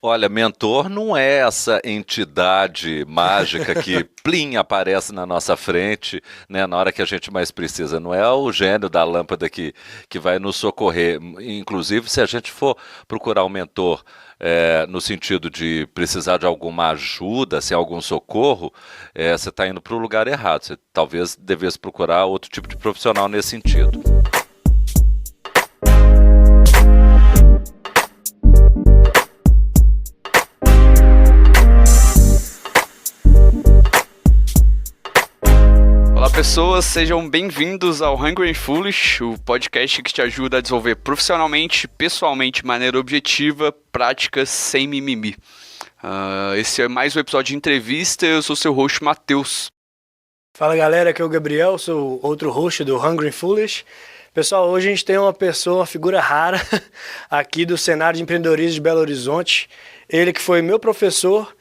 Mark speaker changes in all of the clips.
Speaker 1: Olha, mentor não é essa entidade mágica que, plim, aparece na nossa frente, né, na hora que a gente mais precisa. Não é o gênio da lâmpada que vai nos socorrer. Inclusive, se a gente for procurar um mentor no sentido de precisar de alguma ajuda, sem algum socorro, você está indo para o lugar errado. Você talvez devesse procurar outro tipo de profissional nesse sentido.
Speaker 2: Olá pessoas, sejam bem-vindos ao Hungry and Foolish, o podcast que te ajuda a desenvolver profissionalmente, pessoalmente, de maneira objetiva, práticas sem mimimi. Esse é mais um episódio de entrevista, eu sou seu host Matheus.
Speaker 3: Fala galera, aqui é o Gabriel, sou outro host do Hungry and Foolish. Pessoal, hoje a gente tem uma figura rara aqui do cenário de empreendedorismo de Belo Horizonte. Ele que foi meu professor,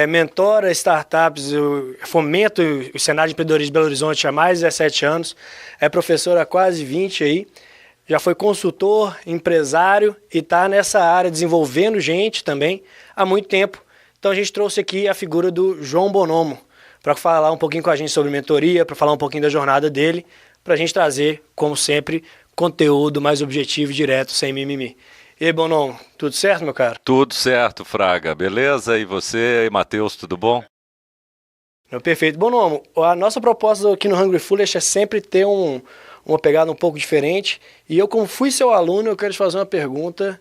Speaker 3: mentora startups, eu fomento o cenário de empreendedorismo de Belo Horizonte há mais de 17 anos, é professor há quase 20 aí, já foi consultor, empresário e está nessa área desenvolvendo gente também há muito tempo. Então a gente trouxe aqui a figura do João Bonomo para falar um pouquinho com a gente sobre mentoria, para falar um pouquinho da jornada dele, para a gente trazer, como sempre, conteúdo mais objetivo e direto, sem mimimi. E aí, Bonomo, tudo certo, meu cara?
Speaker 1: Tudo certo, Fraga, beleza? E você, e Matheus, tudo bom?
Speaker 3: Perfeito. Bonomo, a nossa proposta aqui no Hungry Foolish é sempre ter uma pegada um pouco diferente. E eu, como fui seu aluno, eu quero te fazer uma pergunta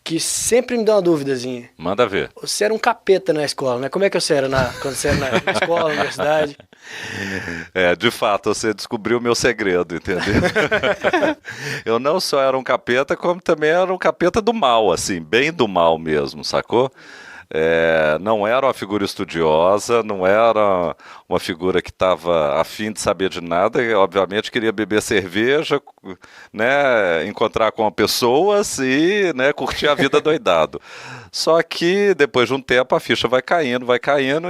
Speaker 3: que sempre me dá uma duvidazinha.
Speaker 1: Manda ver.
Speaker 3: Você era um capeta na escola, né? Como é que você era quando você era na escola, na universidade?
Speaker 1: De fato, você descobriu o meu segredo, entendeu? Eu não só era um capeta, como também era um capeta do mal, assim, bem do mal mesmo, sacou? Não era uma figura estudiosa, não era uma figura que estava afim de saber de nada, eu, obviamente queria beber cerveja, né, encontrar com pessoas e, né, curtir a vida doidado. Só que depois de um tempo a ficha vai caindo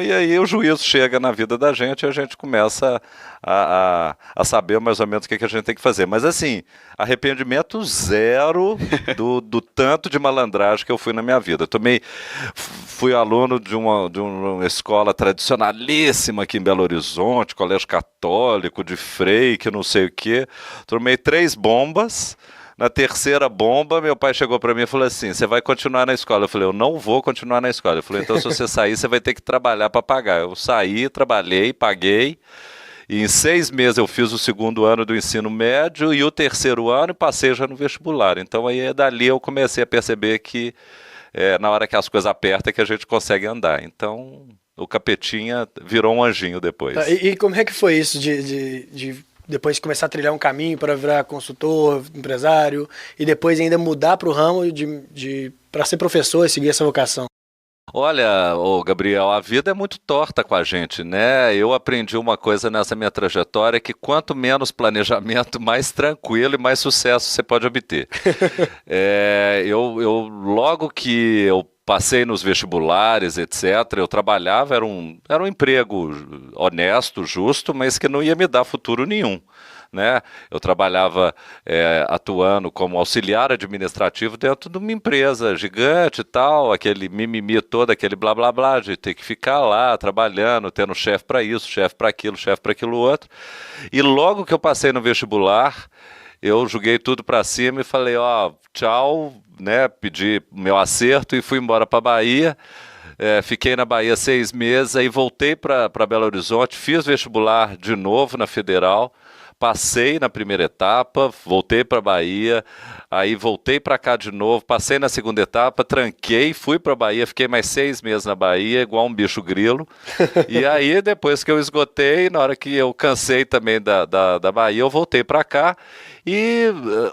Speaker 1: e aí o juízo chega na vida da gente e a gente começa a saber mais ou menos o que a gente tem que fazer. Mas assim, arrependimento zero do tanto de malandragem que eu fui na minha vida. Fui aluno de uma escola tradicionalíssima aqui em Belo Horizonte, colégio católico, de freio, que não sei o quê. Tomei 3 bombas. Na terceira bomba, meu pai chegou para mim e falou assim, você vai continuar na escola? Eu falei, eu não vou continuar na escola. Ele falou, então se você sair, você vai ter que trabalhar para pagar. Eu saí, trabalhei, paguei. E em 6 meses eu fiz o 2º ano do ensino médio e o 3º ano e passei já no vestibular. Então aí dali eu comecei a perceber que na hora que as coisas apertam é que a gente consegue andar. Então o capetinha virou um anjinho depois.
Speaker 3: E como é que foi isso de depois começar a trilhar um caminho para virar consultor, empresário e depois ainda mudar para o ramo para ser professor e seguir essa vocação?
Speaker 1: Olha, Gabriel, a vida é muito torta com a gente, né? Eu aprendi uma coisa nessa minha trajetória, que quanto menos planejamento, mais tranquilo e mais sucesso você pode obter. Logo que eu passei nos vestibulares, etc., eu trabalhava, era um emprego honesto, justo, mas que não ia me dar futuro nenhum. Né? Eu trabalhava atuando como auxiliar administrativo dentro de uma empresa gigante e tal, aquele mimimi todo, aquele blá blá blá, de ter que ficar lá trabalhando, tendo chefe para isso, chefe para aquilo outro. E logo que eu passei no vestibular, eu joguei tudo para cima e falei, tchau, né? Pedi meu acerto e fui embora para Bahia. Fiquei na Bahia 6 meses, aí voltei para Belo Horizonte, fiz vestibular de novo na Federal. Passei na primeira etapa, voltei para a Bahia, aí voltei para cá de novo, passei na segunda etapa, tranquei, fui para a Bahia, fiquei mais 6 meses na Bahia, igual um bicho grilo. E aí, depois que eu esgotei, na hora que eu cansei também da Bahia, eu voltei para cá. E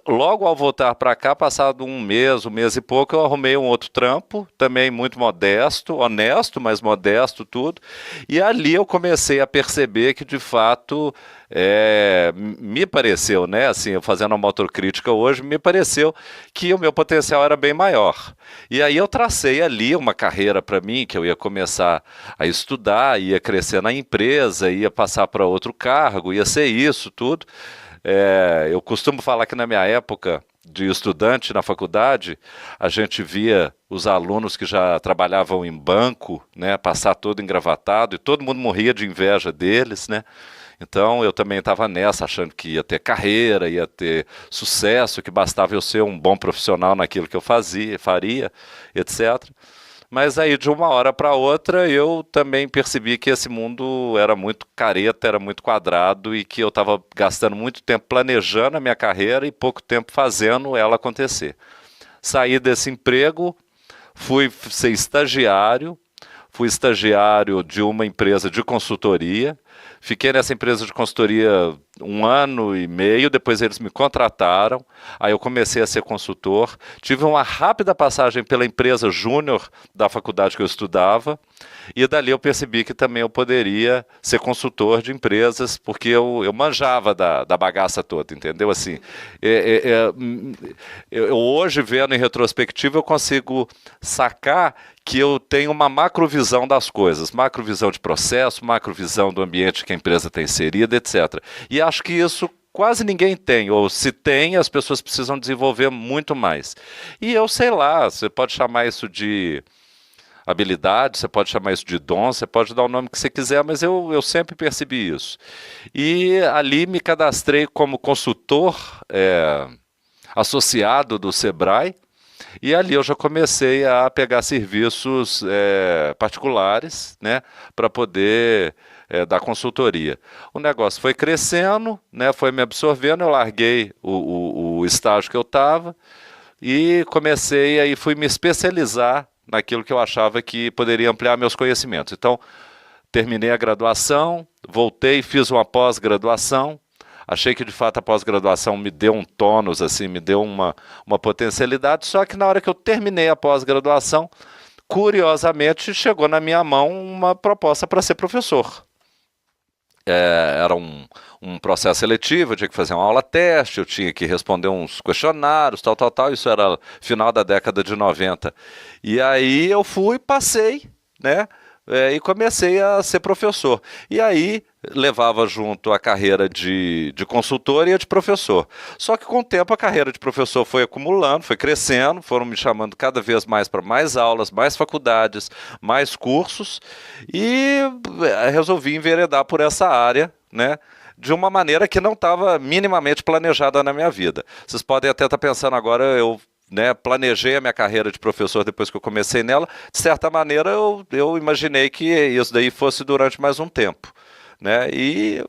Speaker 1: logo ao voltar para cá, passado um mês e pouco, eu arrumei um outro trampo, também muito modesto, honesto, mas modesto tudo. E ali eu comecei a perceber que, de fato, me pareceu, né, assim, eu fazendo uma autocrítica hoje, me pareceu que o meu potencial era bem maior. E aí eu tracei ali uma carreira para mim, que eu ia começar a estudar, ia crescer na empresa, ia passar para outro cargo, ia ser isso, tudo. Eu costumo falar que na minha época de estudante na faculdade, a gente via os alunos que já trabalhavam em banco, né, passar todo engravatado, e todo mundo morria de inveja deles, né? Então eu também estava nessa, achando que ia ter carreira, ia ter sucesso, que bastava eu ser um bom profissional naquilo que eu faria, etc. Mas aí de uma hora para outra eu também percebi que esse mundo era muito careta, era muito quadrado e que eu estava gastando muito tempo planejando a minha carreira e pouco tempo fazendo ela acontecer. Saí desse emprego, fui estagiário de uma empresa de consultoria. Fiquei nessa empresa de consultoria 1 ano e meio, depois eles me contrataram, aí eu comecei a ser consultor, tive uma rápida passagem pela empresa júnior da faculdade que eu estudava, e dali eu percebi que também eu poderia ser consultor de empresas, porque eu manjava da bagaça toda, entendeu? Assim, eu hoje, vendo em retrospectiva, eu consigo sacar que eu tenho uma macrovisão das coisas, macrovisão de processo, macrovisão do ambiente que a empresa está inserida, etc. E acho que isso quase ninguém tem, ou se tem, as pessoas precisam desenvolver muito mais. E eu sei lá, você pode chamar isso de habilidade, você pode chamar isso de dom, você pode dar o nome que você quiser, mas eu sempre percebi isso. E ali me cadastrei como consultor associado do Sebrae, e ali eu já comecei a pegar serviços particulares, né, para poder dar consultoria. O negócio foi crescendo, né, foi me absorvendo, eu larguei o estágio que eu estava e comecei, aí fui me especializar naquilo que eu achava que poderia ampliar meus conhecimentos. Então, terminei a graduação, voltei, fiz uma pós-graduação. Achei que, de fato, a pós-graduação me deu um tônus, assim, me deu uma potencialidade, só que na hora que eu terminei a pós-graduação, curiosamente, chegou na minha mão uma proposta para ser professor. Era um processo seletivo, eu tinha que fazer uma aula teste, eu tinha que responder uns questionários, tal, isso era final da década de 90. E aí eu fui, passei, né? E comecei a ser professor. E aí levava junto a carreira de consultor e a de professor. Só que com o tempo a carreira de professor foi acumulando, foi crescendo, foram me chamando cada vez mais para mais aulas, mais faculdades, mais cursos, e resolvi enveredar por essa área, né? De uma maneira que não estava minimamente planejada na minha vida. Vocês podem até estar pensando agora, planejei a minha carreira de professor depois que eu comecei nela. De certa maneira, eu imaginei que isso daí fosse durante mais um tempo, né? E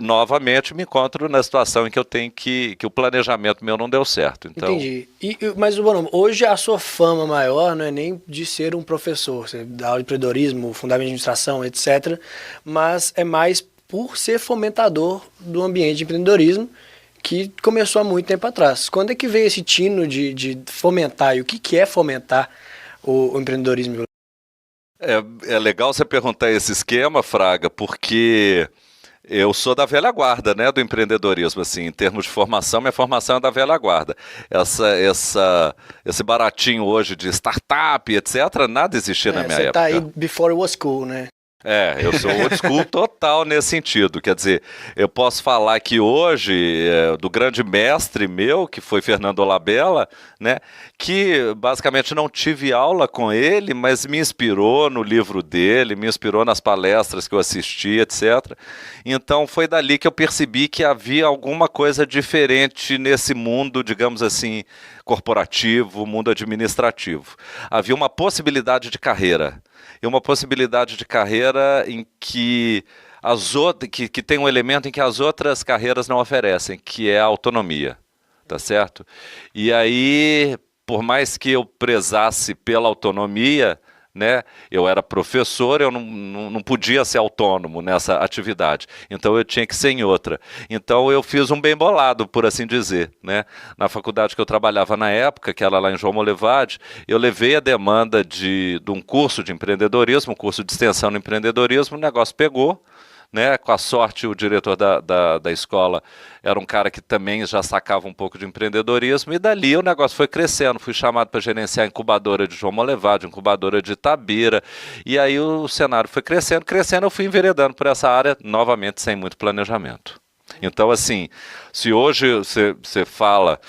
Speaker 1: novamente me encontro na situação em que eu tenho que o planejamento meu não deu certo. Então...
Speaker 3: Entendi. Mas, Bonomo, hoje a sua fama maior não é nem de ser um professor, você dá aula de empreendedorismo, fundamento de administração, etc., mas é mais por ser fomentador do ambiente de empreendedorismo, que começou há muito tempo atrás. Quando é que veio esse tino de fomentar, e o que é fomentar o empreendedorismo?
Speaker 1: É legal você perguntar esse esquema, Fraga, porque eu sou da velha guarda, né, do empreendedorismo, assim, em termos de formação, minha formação é da velha guarda. Esse baratinho hoje de startup, etc., nada existia na minha época. Você tá
Speaker 3: aí before it was cool, né?
Speaker 1: Eu sou old school total nesse sentido. Quer dizer, eu posso falar que hoje, do grande mestre meu, que foi Fernando Olabella, né, que basicamente não tive aula com ele, mas me inspirou no livro dele, me inspirou nas palestras que eu assisti, etc. Então foi dali que eu percebi que havia alguma coisa diferente nesse mundo, digamos assim, corporativo, mundo administrativo. Havia uma possibilidade de carreira. E uma possibilidade de carreira em que que tem um elemento em que as outras carreiras não oferecem, que é a autonomia, tá certo? E aí, por mais que eu prezasse pela autonomia, né, eu era professor, eu não podia ser autônomo nessa atividade, então eu tinha que ser em outra. Então eu fiz um bem bolado, por assim dizer, né? Na faculdade que eu trabalhava na época, que era lá em João Molevade, eu levei a demanda de um curso de empreendedorismo, um curso de extensão no empreendedorismo, o negócio pegou, né? Com a sorte, o diretor da escola era um cara que também já sacava um pouco de empreendedorismo, e dali o negócio foi crescendo. Fui chamado para gerenciar a incubadora de João Molevade, incubadora de Itabira, e aí o cenário foi crescendo, eu fui enveredando por essa área, novamente sem muito planejamento. Então, assim, se hoje você fala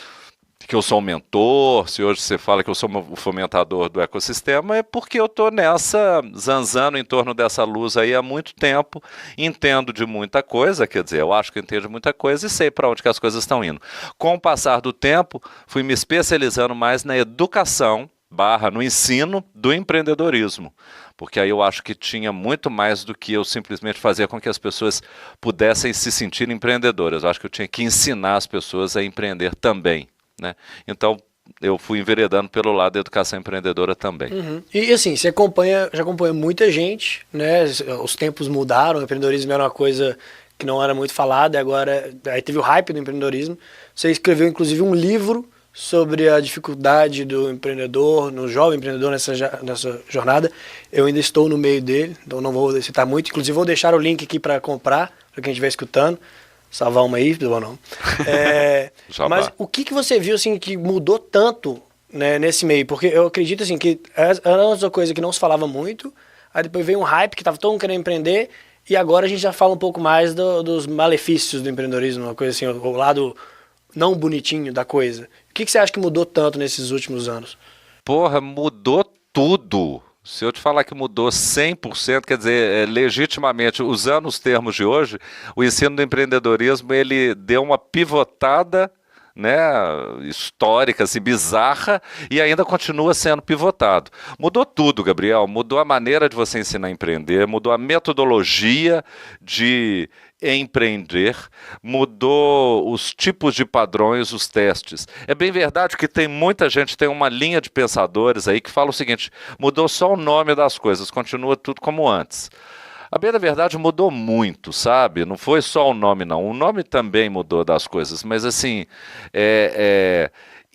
Speaker 1: que eu sou um mentor, se hoje você fala que eu sou o fomentador do ecossistema, é porque eu estou nessa, zanzando em torno dessa luz aí há muito tempo, entendo de muita coisa, quer dizer, eu acho que entendo de muita coisa e sei para onde que as coisas estão indo. Com o passar do tempo, fui me especializando mais na educação, no ensino do empreendedorismo, porque aí eu acho que tinha muito mais do que eu simplesmente fazer com que as pessoas pudessem se sentir empreendedoras. Eu acho que eu tinha que ensinar as pessoas a empreender também, né? Então, eu fui enveredando pelo lado da educação empreendedora também.
Speaker 3: Uhum. E assim, você já acompanha muita gente, né? Os tempos mudaram, o empreendedorismo era uma coisa que não era muito falada, agora aí teve o hype do empreendedorismo. Você escreveu inclusive um livro sobre a dificuldade do empreendedor, no jovem empreendedor nessa jornada. Eu ainda estou no meio dele, então não vou citar muito. Inclusive vou deixar o link aqui para comprar, para quem estiver escutando. Salvar uma aí, ou não. Mas o que você viu assim, que mudou tanto, né, nesse meio? Porque eu acredito assim, que era uma coisa que não se falava muito, aí depois veio um hype que estava todo mundo querendo empreender, e agora a gente já fala um pouco mais dos malefícios do empreendedorismo, uma coisa assim, o lado não bonitinho da coisa. O que você acha que mudou tanto nesses últimos anos?
Speaker 1: Porra, mudou tudo. Se eu te falar que mudou 100%, quer dizer, legitimamente, usando os termos de hoje, o ensino do empreendedorismo, ele deu uma pivotada, né, histórica, assim, bizarra, e ainda continua sendo pivotado. Mudou tudo, Gabriel, mudou a maneira de você ensinar a empreender, mudou a metodologia de empreender, mudou os tipos de padrões, os testes. É bem verdade que tem muita gente, tem uma linha de pensadores aí que fala o seguinte, mudou só o nome das coisas, continua tudo como antes. A bem da verdade mudou muito, sabe? Não foi só o nome, não. O nome também mudou das coisas, mas assim,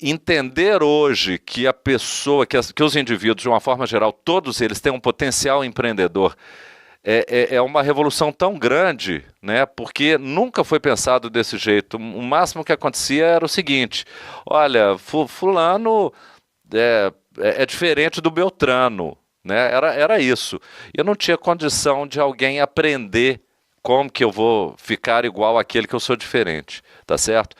Speaker 1: entender hoje que a pessoa, que os indivíduos, de uma forma geral, todos eles têm um potencial empreendedor, é uma revolução tão grande, né? Porque nunca foi pensado desse jeito. O máximo que acontecia era o seguinte, olha, fulano é diferente do Beltrano, né? Era isso. Eu não tinha condição de alguém aprender como que eu vou ficar igual àquele que eu sou diferente, tá certo?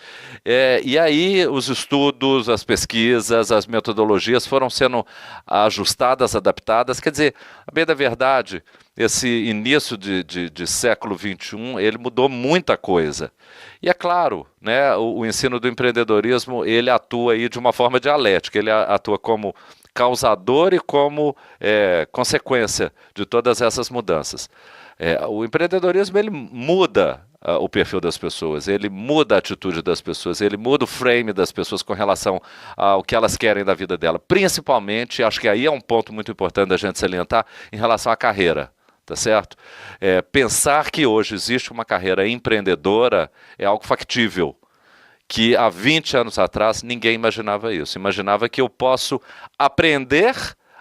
Speaker 1: E aí os estudos, as pesquisas, as metodologias foram sendo ajustadas, adaptadas. Quer dizer, a bem da verdade, esse início de século XXI, ele mudou muita coisa. E é claro, né, o ensino do empreendedorismo, ele atua aí de uma forma dialética, ele atua como causador e como consequência de todas essas mudanças. O empreendedorismo, ele muda o perfil das pessoas, ele muda a atitude das pessoas, ele muda o frame das pessoas com relação ao que elas querem da vida dela. Principalmente, acho que aí é um ponto muito importante da gente salientar, em relação à carreira. Tá certo? Pensar que hoje existe uma carreira empreendedora é algo factível, que há 20 anos atrás ninguém imaginava isso. Imaginava que eu posso aprender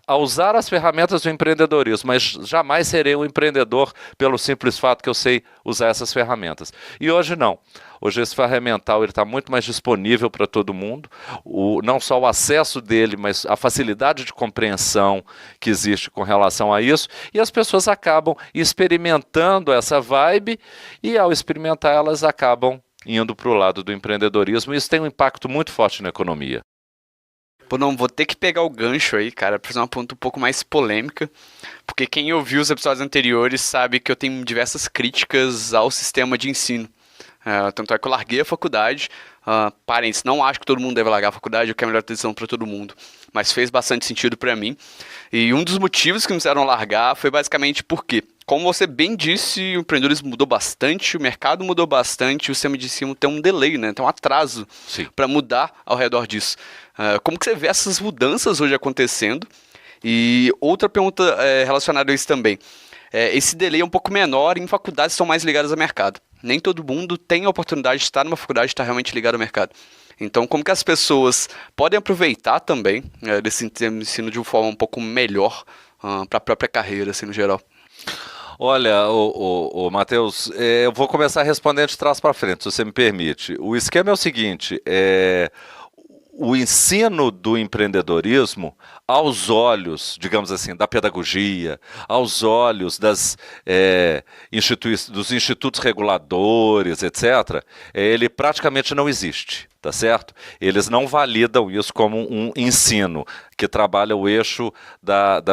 Speaker 1: a usar as ferramentas do empreendedorismo, mas jamais serei um empreendedor pelo simples fato que eu sei usar essas ferramentas. E hoje não. Hoje esse ferramental está muito mais disponível para todo mundo, não só o acesso dele, mas a facilidade de compreensão que existe com relação a isso, e as pessoas acabam experimentando essa vibe, e ao experimentar elas acabam indo para o lado do empreendedorismo, e isso tem um impacto muito forte na economia.
Speaker 2: Pô, não, vou ter que pegar o gancho aí, cara, pra fazer uma pergunta um pouco mais polêmica, porque quem ouviu os episódios anteriores sabe que eu tenho diversas críticas ao sistema de ensino. Tanto é que eu larguei a faculdade, parênteses, não acho que todo mundo deve largar a faculdade, eu quero a melhor decisão para todo mundo, mas fez bastante sentido para mim, e um dos motivos que me fizeram largar foi basicamente porque, como você bem disse, o empreendedorismo mudou bastante, o mercado mudou bastante, o sistema de ensino tem um delay, né? Tem um atraso para mudar ao redor disso. Como que você vê essas mudanças hoje acontecendo? E outra pergunta relacionada a isso também. Esse delay é um pouco menor em faculdades que são mais ligadas ao mercado. Nem todo mundo tem a oportunidade de estar numa faculdade e estar realmente ligado ao mercado. Então, como que as pessoas podem aproveitar também desse ensino de uma forma um pouco melhor para a própria carreira, assim, no geral?
Speaker 1: Olha, Matheus, eu vou começar respondendo de trás para frente, se você me permite. O esquema é o seguinte, o ensino do empreendedorismo aos olhos, digamos assim, da pedagogia, aos olhos dos institutos reguladores, etc., ele praticamente não existe, tá certo? Eles não validam isso como um ensino que trabalha o eixo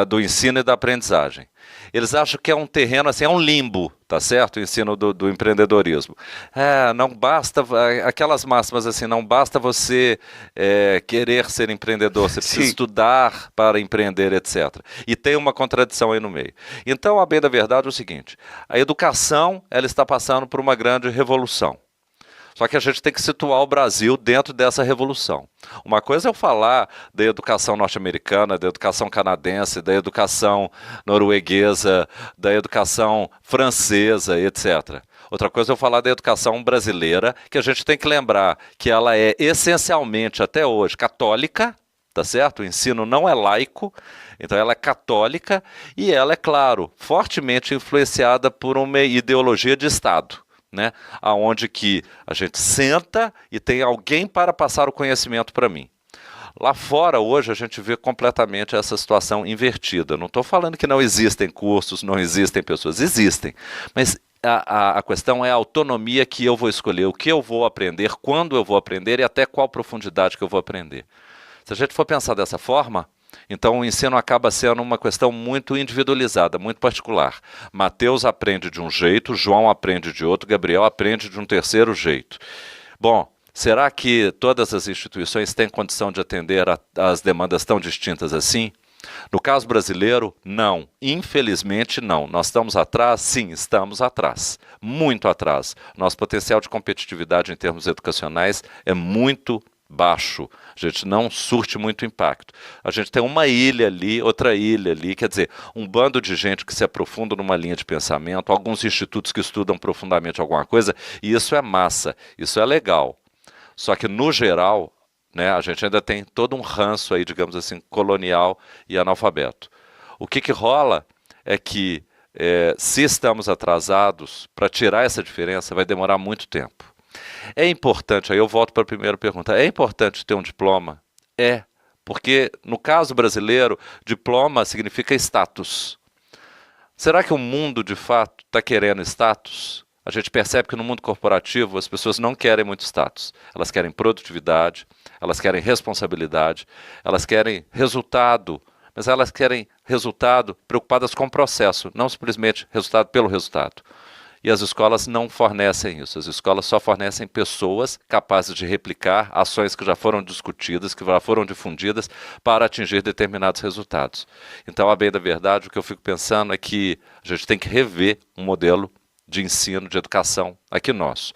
Speaker 1: do ensino e da aprendizagem. Eles acham que é um terreno, assim, é um limbo, tá certo? O ensino do empreendedorismo. Não basta, aquelas máximas assim, não basta você querer ser empreendedor, você precisa estudar para empreender, etc. E tem uma contradição aí no meio. Então, a bem da verdade é o seguinte, a educação, ela está passando por uma grande revolução. Só que a gente tem que situar o Brasil dentro dessa revolução. Uma coisa é eu falar da educação norte-americana, da educação canadense, da educação norueguesa, da educação francesa, etc. Outra coisa é eu falar da educação brasileira, que a gente tem que lembrar que ela é essencialmente, até hoje, católica, tá certo? O ensino não é laico, então ela é católica e ela é, claro, fortemente influenciada por uma ideologia de Estado. Né? Aonde que a gente senta e tem alguém para passar o conhecimento para mim. Lá fora, hoje, a gente vê completamente essa situação invertida. Não estou falando que não existem cursos, não existem pessoas, existem. Mas a questão é a autonomia que eu vou escolher, o que eu vou aprender, quando eu vou aprender e até qual profundidade que eu vou aprender. Se a gente for pensar dessa forma, então o ensino acaba sendo uma questão muito individualizada, muito particular. Mateus aprende de um jeito, João aprende de outro, Gabriel aprende de um terceiro jeito. Bom, será que todas as instituições têm condição de atender às demandas tão distintas assim? No caso brasileiro, não. Infelizmente, não. Nós estamos atrás? Sim, estamos atrás. Muito atrás. Nosso potencial de competitividade em termos educacionais é muito baixo, a gente não surte muito impacto. A gente tem uma ilha ali, outra ilha ali, quer dizer, um bando de gente que se aprofunda numa linha de pensamento, alguns institutos que estudam profundamente alguma coisa, e isso é massa, isso é legal. Só que, no geral, né, a gente ainda tem todo um ranço aí, digamos assim, colonial e analfabeto. O que rola é que, se estamos atrasados, para tirar essa diferença vai demorar muito tempo. É importante, aí eu volto para a primeira pergunta, é importante ter um diploma? É, porque no caso brasileiro, diploma significa status. Será que o mundo de fato está querendo status? A gente percebe que no mundo corporativo as pessoas não querem muito status, elas querem produtividade, elas querem responsabilidade, elas querem resultado, mas elas querem resultado preocupadas com o processo, não simplesmente resultado pelo resultado. E as escolas não fornecem isso. As escolas só fornecem pessoas capazes de replicar ações que já foram discutidas, que já foram difundidas para atingir determinados resultados. Então, a bem da verdade, o que eu fico pensando é que a gente tem que rever um modelo de ensino, de educação aqui nosso.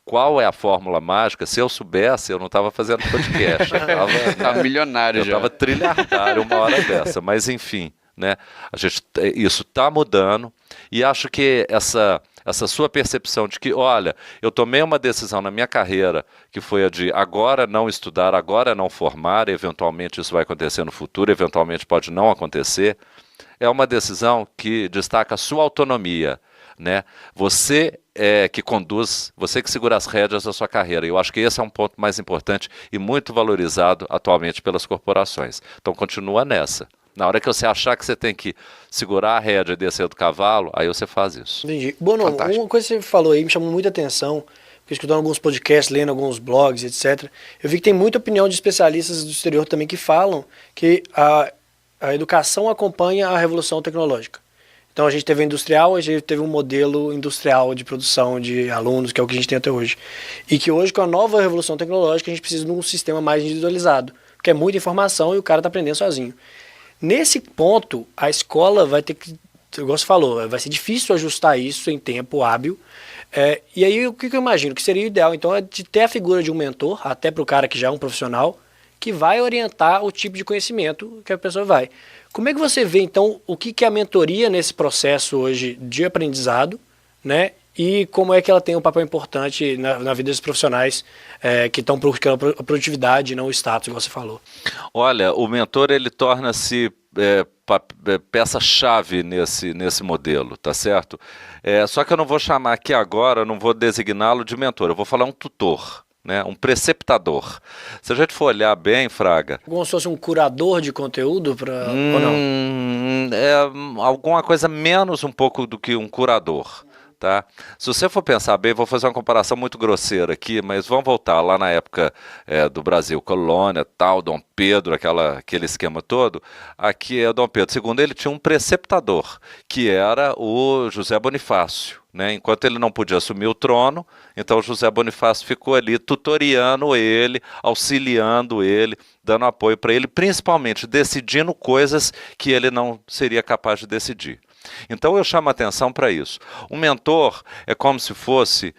Speaker 1: Qual é a fórmula mágica? Se eu soubesse, eu não estava fazendo podcast. Eu
Speaker 2: estava milionário já.
Speaker 1: Eu estava trilhardário uma hora dessa. Mas, enfim, né, isso está mudando e acho que essa sua percepção de que, olha, eu tomei uma decisão na minha carreira que foi a de agora não estudar, agora não formar, eventualmente isso vai acontecer no futuro, eventualmente pode não acontecer, é uma decisão que destaca a sua autonomia, né? Você que conduz, você que segura as rédeas da sua carreira. Eu acho que esse é um ponto mais importante e muito valorizado atualmente pelas corporações. Então continua nessa. Na hora que você achar que você tem que segurar a rédea e descer do cavalo, aí você faz isso.
Speaker 3: Entendi. Bono, uma coisa que você falou aí me chamou muita atenção, porque escutando alguns podcasts, lendo alguns blogs, etc., eu vi que tem muita opinião de especialistas do exterior também que falam que a educação acompanha a revolução tecnológica. Então a gente teve a industrial, a gente teve um modelo industrial de produção de alunos, que é o que a gente tem até hoje. E que hoje, com a nova revolução tecnológica, a gente precisa de um sistema mais individualizado, porque é muita informação e o cara está aprendendo sozinho. Nesse ponto, a escola vai ter que, igual você falou, vai ser difícil ajustar isso em tempo hábil. E aí, o que eu imagino? Que seria o ideal, então, é de ter a figura de um mentor, até para o cara que já é um profissional, que vai orientar o tipo de conhecimento que a pessoa vai. Como é que você vê, então, o que é a mentoria nesse processo hoje de aprendizado, né? E como é que ela tem um papel importante na vida dos profissionais que estão procurando a produtividade e não o status, igual você falou?
Speaker 1: Olha, o mentor ele torna-se peça-chave nesse modelo, tá certo? Só que eu não vou chamar aqui agora, eu não vou designá-lo de mentor, eu vou falar um tutor. né? Um preceptador. Se a gente for olhar bem, Fraga...
Speaker 3: Como se fosse um curador de conteúdo, ou não?
Speaker 1: É alguma coisa menos um pouco do que um curador. Tá? Se você for pensar bem, vou fazer uma comparação muito grosseira aqui, mas vamos voltar lá na época do Brasil, colônia, tal, Dom Pedro, aquele esquema todo. Aqui é o Dom Pedro II, ele tinha um preceptador, que era o José Bonifácio. Né? Enquanto ele não podia assumir o trono, então o José Bonifácio ficou ali tutoriando ele, auxiliando ele, dando apoio para ele, principalmente decidindo coisas que ele não seria capaz de decidir. Então eu chamo a atenção para isso. Um mentor é como se fosse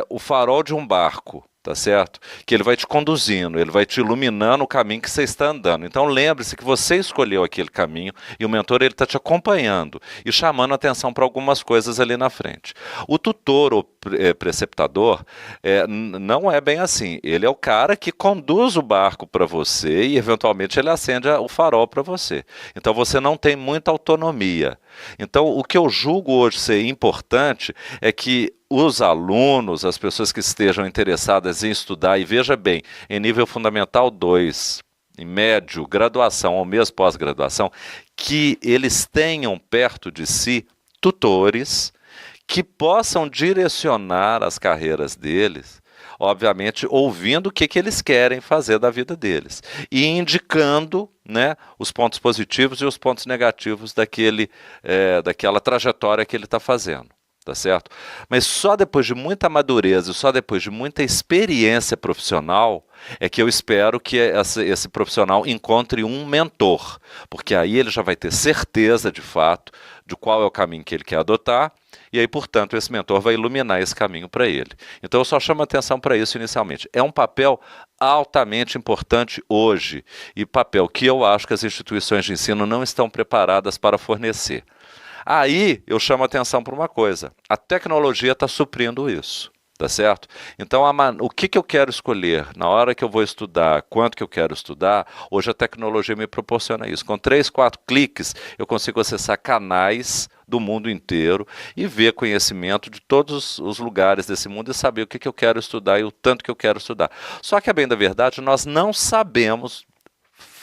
Speaker 1: o farol de um barco, tá certo? Que ele vai te conduzindo, ele vai te iluminando o caminho que você está andando. Então lembre-se que você escolheu aquele caminho e o mentor ele está te acompanhando e chamando a atenção para algumas coisas ali na frente. O tutor ou preceptador não é bem assim. Ele é o cara que conduz o barco para você e eventualmente ele acende o farol para você. Então você não tem muita autonomia. Então o que eu julgo hoje ser importante é que os alunos, as pessoas que estejam interessadas em estudar, e veja bem, em nível fundamental 2, em médio, graduação ou mesmo pós-graduação, que eles tenham perto de si tutores que possam direcionar as carreiras deles, obviamente ouvindo o que eles querem fazer da vida deles e indicando, né, os pontos positivos e os pontos negativos daquela trajetória que ele está fazendo. Tá certo? Mas só depois de muita madureza e só depois de muita experiência profissional é que eu espero que esse profissional encontre um mentor, porque aí ele já vai ter certeza de fato de qual é o caminho que ele quer adotar e aí, portanto, esse mentor vai iluminar esse caminho para ele. Então eu só chamo atenção para isso inicialmente. É um papel altamente importante hoje e papel que eu acho que as instituições de ensino não estão preparadas para fornecer. Aí eu chamo a atenção para uma coisa, a tecnologia está suprindo isso, tá certo? Então o que eu quero escolher, na hora que eu vou estudar, quanto que eu quero estudar, hoje a tecnologia me proporciona isso. Com 3, 4 cliques eu consigo acessar canais do mundo inteiro e ver conhecimento de todos os lugares desse mundo e saber o que eu quero estudar e o tanto que eu quero estudar. Só que, a bem da verdade, nós não sabemos...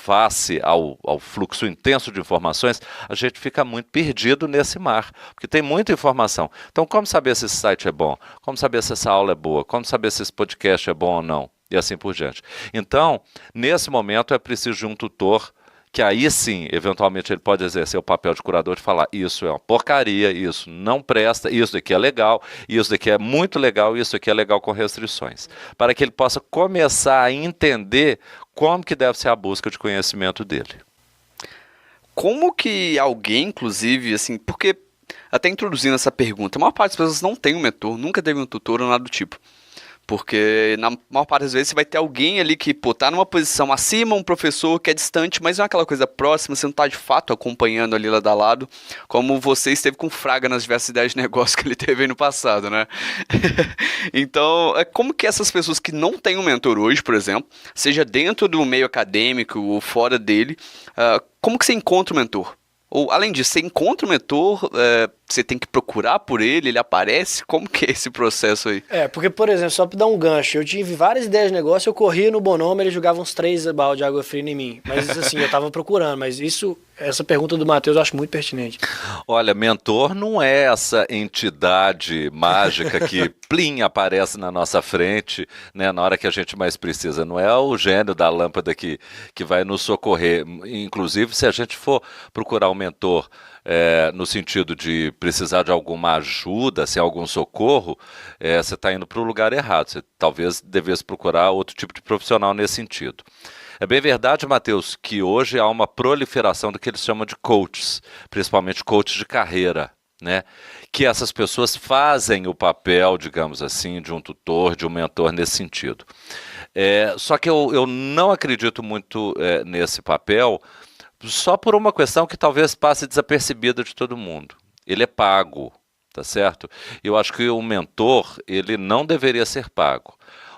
Speaker 1: Face ao fluxo intenso de informações, a gente fica muito perdido nesse mar, porque tem muita informação. Então, como saber se esse site é bom? Como saber se essa aula é boa? Como saber se esse podcast é bom ou não? E assim por diante. Então, nesse momento, é preciso de um tutor que aí sim, eventualmente, ele pode exercer o papel de curador de falar isso é uma porcaria, isso não presta, isso daqui é legal, isso daqui é muito legal, isso daqui é legal com restrições. Para que ele possa começar a entender como que deve ser a busca de conhecimento dele.
Speaker 2: Como que alguém, inclusive, assim, porque até introduzindo essa pergunta, a maior parte das pessoas não tem um mentor, nunca teve um tutor ou nada do tipo. Porque na maior parte das vezes você vai ter alguém ali que, tá numa posição acima, um professor que é distante, mas não é aquela coisa próxima, você não tá de fato acompanhando ali lado a lado, como você esteve com Fraga nas diversas ideias de negócio que ele teve aí no passado, né? Então, como que essas pessoas que não têm um mentor hoje, por exemplo, seja dentro do meio acadêmico ou fora dele, como que você encontra o mentor? Ou, além disso, você encontra o mentor, você tem que procurar por ele aparece? Como que é esse processo aí?
Speaker 3: Porque, por exemplo, só para dar um gancho, eu tive várias ideias de negócio, eu corria no Bonomo, ele jogava uns 3 balde de água fria em mim. Mas, assim, eu tava procurando, mas essa pergunta do Matheus eu acho muito pertinente.
Speaker 1: Olha, mentor não é essa entidade mágica que, plim, aparece na nossa frente, né, na hora que a gente mais precisa. Não é o gênio da lâmpada que vai nos socorrer. Inclusive, se a gente for procurar um mentor no sentido de precisar de alguma ajuda, sem algum socorro, você está indo para o lugar errado. Você talvez devesse procurar outro tipo de profissional nesse sentido. É bem verdade, Matheus, que hoje há uma proliferação do que eles chamam de coaches, principalmente coaches de carreira, né? Que essas pessoas fazem o papel, digamos assim, de um tutor, de um mentor nesse sentido. Só que eu não acredito muito nesse papel, só por uma questão que talvez passe desapercebida de todo mundo. Ele é pago, tá certo? Eu acho que o mentor, ele não deveria ser pago.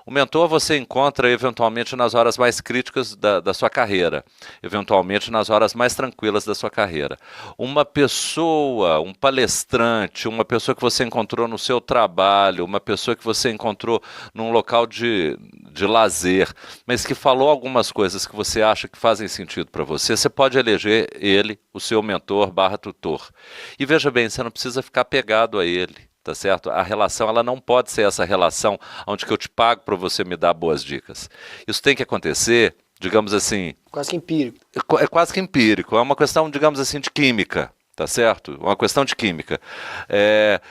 Speaker 1: O mentor você encontra eventualmente nas horas mais críticas da sua carreira, eventualmente nas horas mais tranquilas da sua carreira. Uma pessoa, um palestrante, uma pessoa que você encontrou no seu trabalho, uma pessoa que você encontrou num local de lazer, mas que falou algumas coisas que você acha que fazem sentido para você, você pode eleger ele o seu mentor / tutor. E veja bem, você não precisa ficar pegado a ele. Tá certo? A relação ela não pode ser essa relação onde que eu te pago para você me dar boas dicas. Isso tem que acontecer, digamos assim...
Speaker 3: Quase que empírico.
Speaker 1: É quase que empírico, é uma questão, digamos assim, de química, tá certo? Uma questão de química.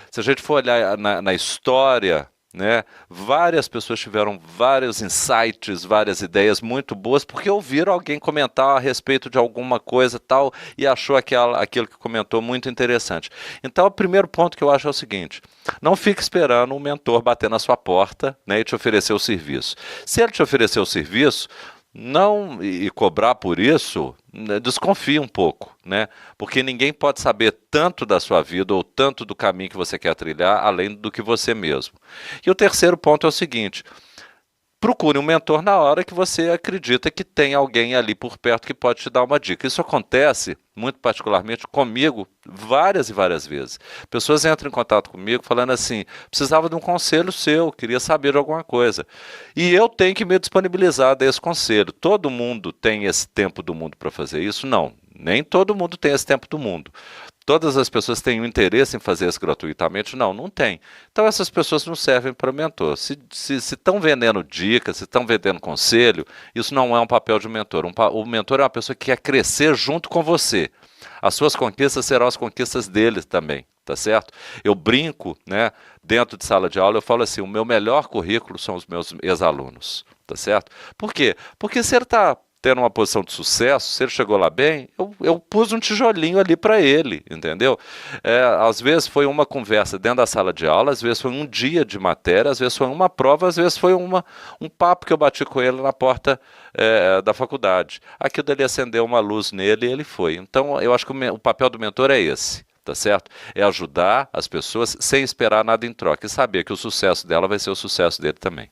Speaker 1: Se a gente for olhar na história... né? Várias pessoas tiveram vários insights, várias ideias muito boas, porque ouviram alguém comentar a respeito de alguma coisa tal e achou aquilo que comentou muito interessante. Então, o primeiro ponto que eu acho é o seguinte: não fique esperando um mentor bater na sua porta, né, e te oferecer o serviço. Se ele te oferecer o serviço, não e cobrar por isso, desconfie um pouco, né? Porque ninguém pode saber tanto da sua vida ou tanto do caminho que você quer trilhar, além do que você mesmo. E o terceiro ponto é o seguinte: procure um mentor na hora que você acredita que tem alguém ali por perto que pode te dar uma dica. Isso acontece, muito particularmente comigo, várias e várias vezes. Pessoas entram em contato comigo falando assim: precisava de um conselho seu, queria saber de alguma coisa. E eu tenho que me disponibilizar a dar esse conselho. Todo mundo tem esse tempo do mundo para fazer isso? Não, nem todo mundo tem esse tempo do mundo. Todas as pessoas têm um interesse em fazer isso gratuitamente? Não, não tem. Então essas pessoas não servem para mentor. Se estão vendendo dicas, se estão vendendo conselho, isso não é um papel de mentor. O mentor é uma pessoa que quer crescer junto com você. As suas conquistas serão as conquistas dele também, tá certo? Eu brinco, né, dentro de sala de aula, eu falo assim: o meu melhor currículo são os meus ex-alunos, tá certo? Por quê? Porque se ele está tendo uma posição de sucesso, se ele chegou lá bem, eu pus um tijolinho ali para ele, entendeu? Às vezes foi uma conversa dentro da sala de aula, às vezes foi um dia de matéria, às vezes foi uma prova, às vezes foi um papo que eu bati com ele na porta da faculdade. Aquilo dali acendeu uma luz nele e ele foi. Então eu acho que o papel do mentor é esse. Tá certo? É ajudar as pessoas sem esperar nada em troca e saber que o sucesso dela vai ser o sucesso dele também.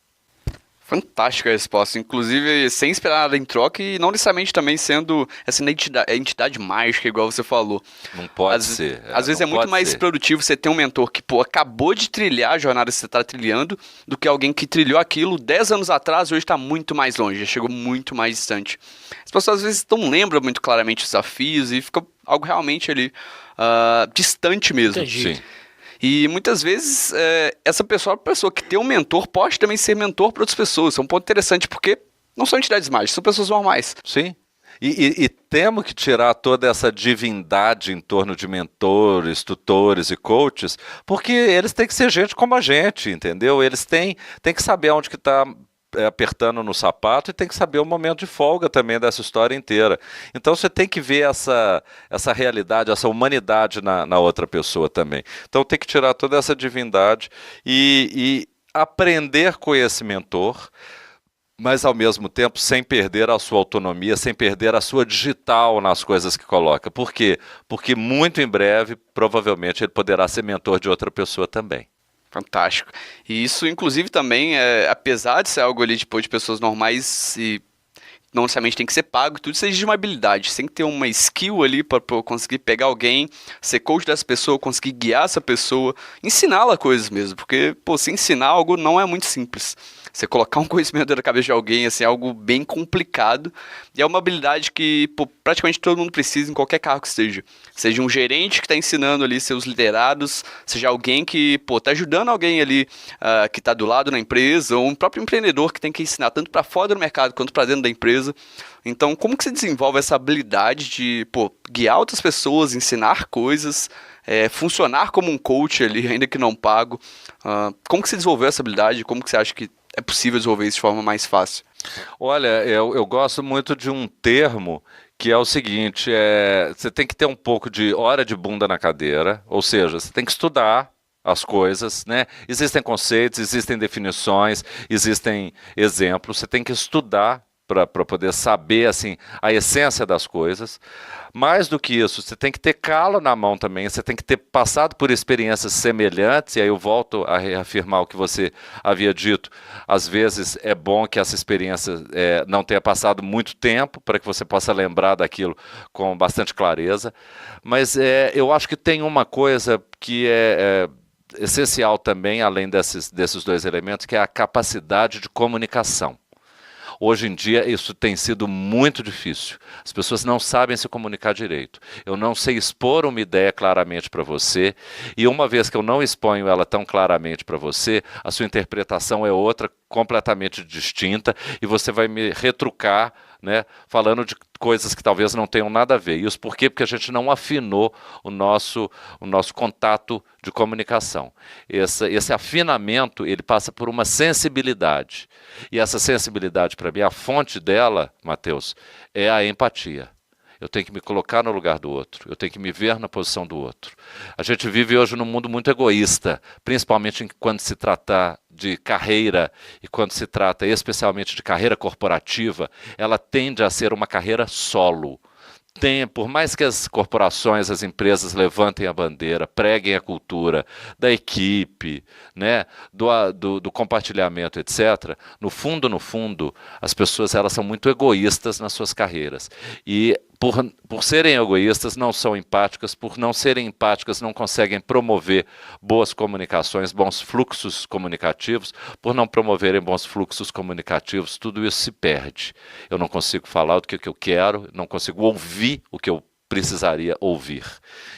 Speaker 2: Fantástica a resposta, inclusive sem esperar nada em troca e não necessariamente também sendo essa entidade mágica, igual você falou.
Speaker 1: Não pode ser.
Speaker 2: Às vezes é muito mais produtivo você ter um mentor que, acabou de trilhar a jornada que você está trilhando, do que alguém que trilhou aquilo 10 anos atrás e hoje está muito mais longe, já chegou muito mais distante. As pessoas às vezes não lembram muito claramente os desafios e fica algo realmente ali distante mesmo.
Speaker 1: Sim.
Speaker 2: E muitas vezes essa pessoa que tem um mentor pode também ser mentor para outras pessoas. É um ponto interessante porque não são entidades mágicas, são pessoas normais.
Speaker 1: Sim. E temos que tirar toda essa divindade em torno de mentores, tutores e coaches, porque eles têm que ser gente como a gente, entendeu? Eles têm que saber onde que está apertando no sapato e tem que saber o momento de folga também dessa história inteira. Então você tem que ver essa realidade, essa humanidade na outra pessoa também. Então tem que tirar toda essa divindade e aprender com esse mentor, mas ao mesmo tempo sem perder a sua autonomia, sem perder a sua digital nas coisas que coloca. Por quê? Porque muito em breve, provavelmente, ele poderá ser mentor de outra pessoa também.
Speaker 2: Fantástico. E isso, inclusive, também, apesar de ser algo ali de pessoas normais e não necessariamente tem que ser pago, tudo isso exige uma habilidade. Você tem que ter uma skill ali para conseguir pegar alguém, ser coach dessa pessoa, conseguir guiar essa pessoa, ensiná-la coisas mesmo. Porque, se ensinar algo não é muito simples. Você colocar um conhecimento na cabeça de alguém assim, é algo bem complicado. E é uma habilidade que praticamente todo mundo precisa em qualquer cargo que esteja. Seja um gerente que está ensinando ali seus liderados, seja alguém que está ajudando alguém ali que está do lado na empresa, ou um próprio empreendedor que tem que ensinar tanto para fora do mercado quanto para dentro da empresa. Então, como que você desenvolve essa habilidade de guiar outras pessoas, ensinar coisas, funcionar como um coach ali, ainda que não pago? Como que você desenvolveu essa habilidade? Como que você acha que é possível desenvolver isso de forma mais fácil?
Speaker 1: Olha, eu gosto muito de um termo que é o seguinte, você tem que ter um pouco de hora de bunda na cadeira, ou seja, você tem que estudar as coisas, né? Existem conceitos, existem definições, existem exemplos, você tem que estudar para poder saber assim, a essência das coisas. Mais do que isso, você tem que ter calo na mão também, você tem que ter passado por experiências semelhantes, e aí eu volto a reafirmar o que você havia dito. Às vezes é bom que essa experiência não tenha passado muito tempo, para que você possa lembrar daquilo com bastante clareza. Mas eu acho que tem uma coisa que é essencial também, além desses dois elementos, que é a capacidade de comunicação. Hoje em dia isso tem sido muito difícil. As pessoas não sabem se comunicar direito. Eu não sei expor uma ideia claramente para você, e uma vez que eu não exponho ela tão claramente para você, a sua interpretação é outra, completamente distinta, e você vai me retrucar, né, falando de coisas que talvez não tenham nada a ver. Isso por quê? Porque a gente não afinou o nosso contato de comunicação. Esse afinamento, ele passa por uma sensibilidade. E essa sensibilidade, para mim, a fonte dela, Matheus, é a empatia. Eu tenho que me colocar no lugar do outro, eu tenho que me ver na posição do outro. A gente vive hoje num mundo muito egoísta, principalmente quando se trata de carreira e quando se trata especialmente de carreira corporativa, ela tende a ser uma carreira solo. Por mais que as corporações, as empresas levantem a bandeira, preguem a cultura da equipe, né, do compartilhamento, etc., no fundo, as pessoas elas são muito egoístas nas suas carreiras. E por serem egoístas, não são empáticas, por não serem empáticas, não conseguem promover boas comunicações, bons fluxos comunicativos, por não promoverem bons fluxos comunicativos, tudo isso se perde. Eu não consigo falar o que eu quero, não consigo ouvir o que eu precisaria ouvir.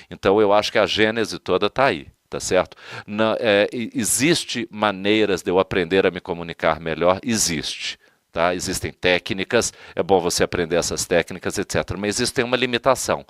Speaker 1: Então eu acho que a gênese toda está aí. Tá certo? Existe maneiras de eu aprender a me comunicar melhor? Existe. Tá? Existem técnicas, é bom você aprender essas técnicas, etc. Mas existe uma limitação.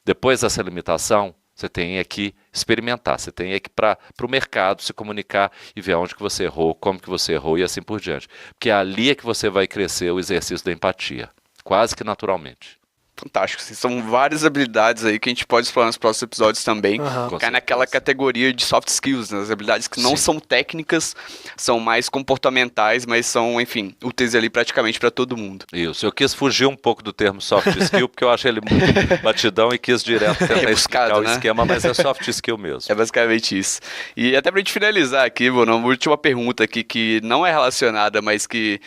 Speaker 1: Depois dessa limitação, você tem que experimentar, você tem que ir para o mercado, se comunicar e ver onde que você errou, como que você errou e assim por diante. Porque ali é que você vai crescer o exercício da empatia, quase que naturalmente.
Speaker 2: Fantástico. São várias habilidades aí que a gente pode explorar nos próximos episódios também. Cai naquela categoria de soft skills, né? As habilidades que não são técnicas, são mais comportamentais, mas são, enfim, úteis ali praticamente para todo mundo.
Speaker 1: Isso. Eu quis fugir um pouco do termo soft skill, porque eu achei ele muito batidão e quis direto tentar explicar o esquema, mas é soft skill mesmo.
Speaker 2: É basicamente isso. E até pra gente finalizar aqui, Bruno, uma última pergunta aqui que não é relacionada, mas que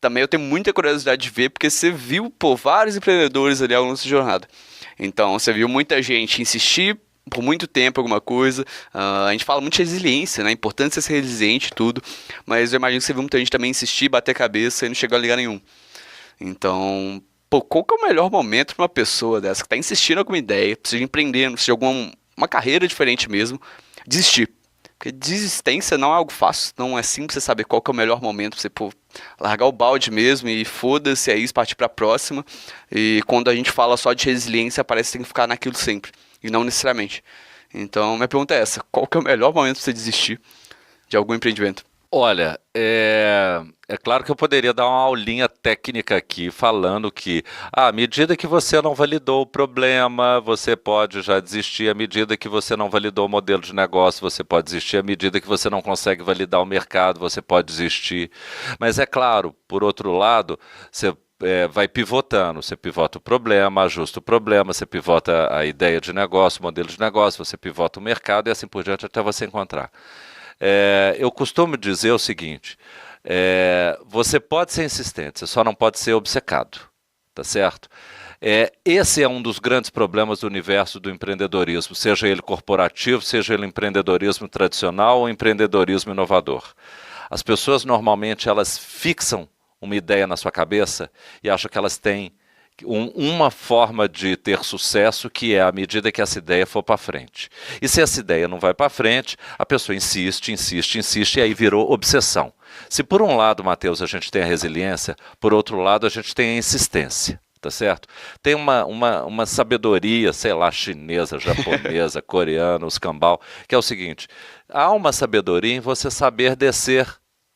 Speaker 2: também eu tenho muita curiosidade de ver, porque você viu, vários empreendedores ali ao longo dessa jornada. Então, você viu muita gente insistir por muito tempo em alguma coisa. A gente fala muito de resiliência, né? A importância de ser resiliente e tudo. Mas eu imagino que você viu muita gente também insistir, bater cabeça e não chegou a lugar nenhum. Então, qual que é o melhor momento para uma pessoa dessa que está insistindo em alguma ideia, precisa de empreender, precisa de uma carreira diferente mesmo, desistir? Porque desistência não é algo fácil, não é simples você saber qual que é o melhor momento para você largar o balde mesmo e foda-se, aí partir para a próxima. E quando a gente fala só de resiliência, parece que tem que ficar naquilo sempre, e não necessariamente. Então, minha pergunta é essa: qual que é o melhor momento para você desistir de algum empreendimento?
Speaker 1: Olha, é claro que eu poderia dar uma aulinha técnica aqui, falando que à medida que você não validou o problema, você pode já desistir. À medida que você não validou o modelo de negócio, você pode desistir. À medida que você não consegue validar o mercado, você pode desistir. Mas é claro, por outro lado, você vai pivotando, você pivota o problema, ajusta o problema, você pivota a ideia de negócio, o modelo de negócio, você pivota o mercado e assim por diante até você encontrar. Eu costumo dizer o seguinte: você pode ser insistente, você só não pode ser obcecado, tá certo? Esse é um dos grandes problemas do universo do empreendedorismo, seja ele corporativo, seja ele empreendedorismo tradicional ou empreendedorismo inovador. As pessoas normalmente elas fixam uma ideia na sua cabeça e acham que elas têm uma forma de ter sucesso, que é à medida que essa ideia for para frente. E se essa ideia não vai para frente, a pessoa insiste, e aí virou obsessão. Se por um lado, Matheus, a gente tem a resiliência, por outro lado a gente tem a insistência. Tá certo? Tem uma sabedoria, sei lá, chinesa, japonesa, coreana, os cambau, que é o seguinte: há uma sabedoria em você saber descer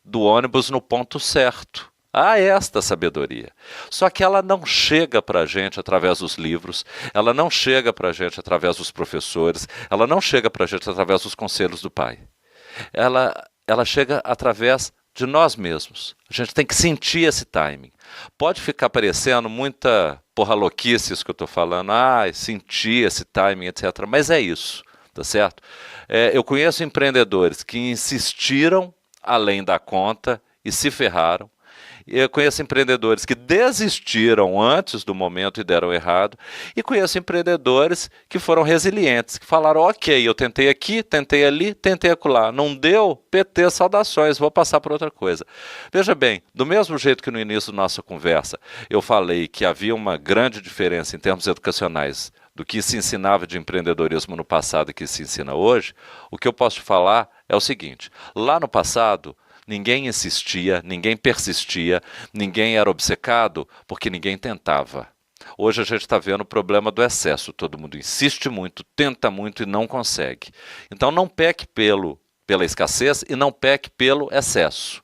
Speaker 1: do ônibus no ponto certo. Há esta sabedoria. Só que ela não chega para a gente através dos livros, ela não chega para a gente através dos professores, ela não chega para a gente através dos conselhos do pai. Ela chega através de nós mesmos. A gente tem que sentir esse timing. Pode ficar parecendo muita porra louquice isso que eu estou falando, sentir esse timing, etc. Mas é isso, tá certo? Eu conheço empreendedores que insistiram além da conta e se ferraram. Eu conheço empreendedores que desistiram antes do momento e deram errado. E conheço empreendedores que foram resilientes, que falaram, ok, eu tentei aqui, tentei ali, tentei acolá. Não deu? PT, saudações, vou passar por outra coisa. Veja bem, do mesmo jeito que no início da nossa conversa eu falei que havia uma grande diferença em termos educacionais do que se ensinava de empreendedorismo no passado e que se ensina hoje, o que eu posso te falar é o seguinte, lá no passado, ninguém insistia, ninguém persistia, ninguém era obcecado porque ninguém tentava. Hoje a gente está vendo o problema do excesso. Todo mundo insiste muito, tenta muito e não consegue. Então não peque pela escassez e não peque pelo excesso.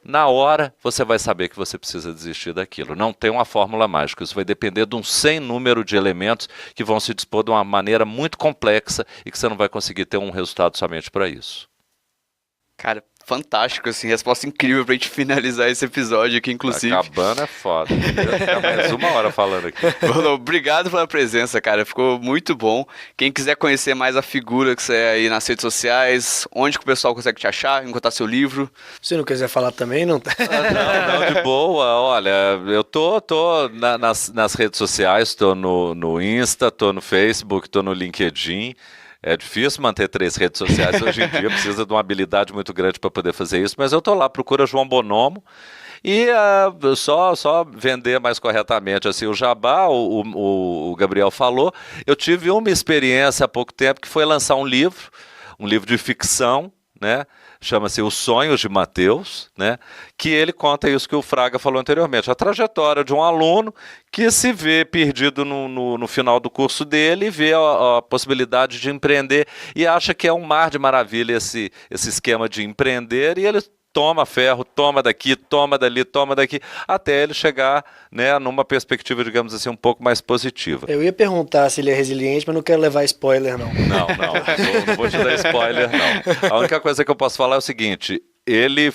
Speaker 1: Na hora você vai saber que você precisa desistir daquilo. Não tem uma fórmula mágica. Isso vai depender de um sem número de elementos que vão se dispor de uma maneira muito complexa e que você não vai conseguir ter um resultado somente para isso.
Speaker 2: Cara, fantástico, assim, resposta incrível pra gente finalizar esse episódio aqui, inclusive.
Speaker 1: Acabando é foda. Eu ia ficar mais 1 hora falando aqui.
Speaker 2: Obrigado pela presença, cara. Ficou muito bom. Quem quiser conhecer mais a figura que você é aí nas redes sociais, onde que o pessoal consegue te achar, encontrar seu livro?
Speaker 3: Se não quiser falar também, não tá.
Speaker 1: Não, de boa. Olha, eu tô nas redes sociais, tô no Insta, tô no Facebook, tô no LinkedIn. É difícil manter 3 redes sociais hoje em dia, precisa de uma habilidade muito grande para poder fazer isso, mas eu estou lá, procura João Bonomo e só vender mais corretamente assim, o jabá, o Gabriel falou, eu tive uma experiência há pouco tempo que foi lançar um livro de ficção, né? Chama-se Os Sonhos de Mateus, né? Que ele conta isso que o Fraga falou anteriormente, a trajetória de um aluno que se vê perdido no final do curso dele e vê a possibilidade de empreender e acha que é um mar de maravilha esse esquema de empreender e ele toma ferro, toma daqui, toma dali, toma daqui, até ele chegar, né, numa perspectiva, digamos assim, um pouco mais positiva.
Speaker 3: Eu ia perguntar se ele é resiliente, mas não quero levar spoiler, não.
Speaker 1: Não vou te dar spoiler, não. A única coisa que eu posso falar é o seguinte, ele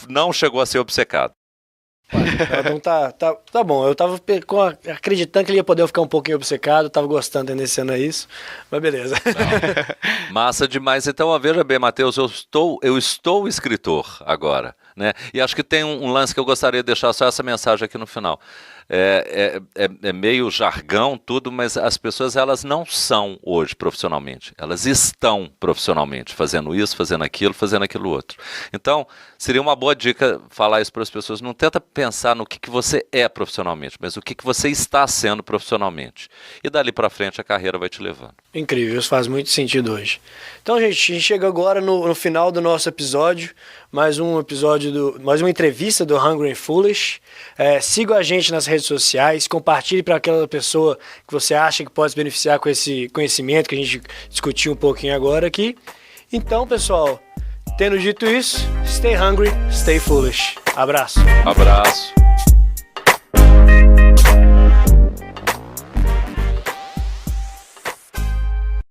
Speaker 1: não chegou a ser obcecado.
Speaker 3: Então tá bom, eu tava acreditando que ele ia poder ficar um pouquinho obcecado, tava gostando, tendenciando a isso, mas beleza.
Speaker 1: Massa demais. Então, veja bem, Matheus, eu estou escritor agora, né? E acho que tem um lance que eu gostaria de deixar só essa mensagem aqui no final. É meio jargão tudo, mas as pessoas elas não são hoje profissionalmente, elas estão profissionalmente, fazendo isso, fazendo aquilo outro. Então, seria uma boa dica falar isso para as pessoas, não tenta pensar no que você é profissionalmente, mas o que você está sendo profissionalmente. E dali para frente a carreira vai te levando.
Speaker 3: Incrível, isso faz muito sentido hoje. Então, gente, a gente chega agora no final do nosso episódio, mais uma entrevista do Hungry and Foolish. Siga a gente nas redes sociais, compartilhe para aquela pessoa que você acha que pode se beneficiar com esse conhecimento que a gente discutiu um pouquinho agora aqui. Então, pessoal, tendo dito isso, stay hungry, stay foolish. Abraço.
Speaker 1: Abraço.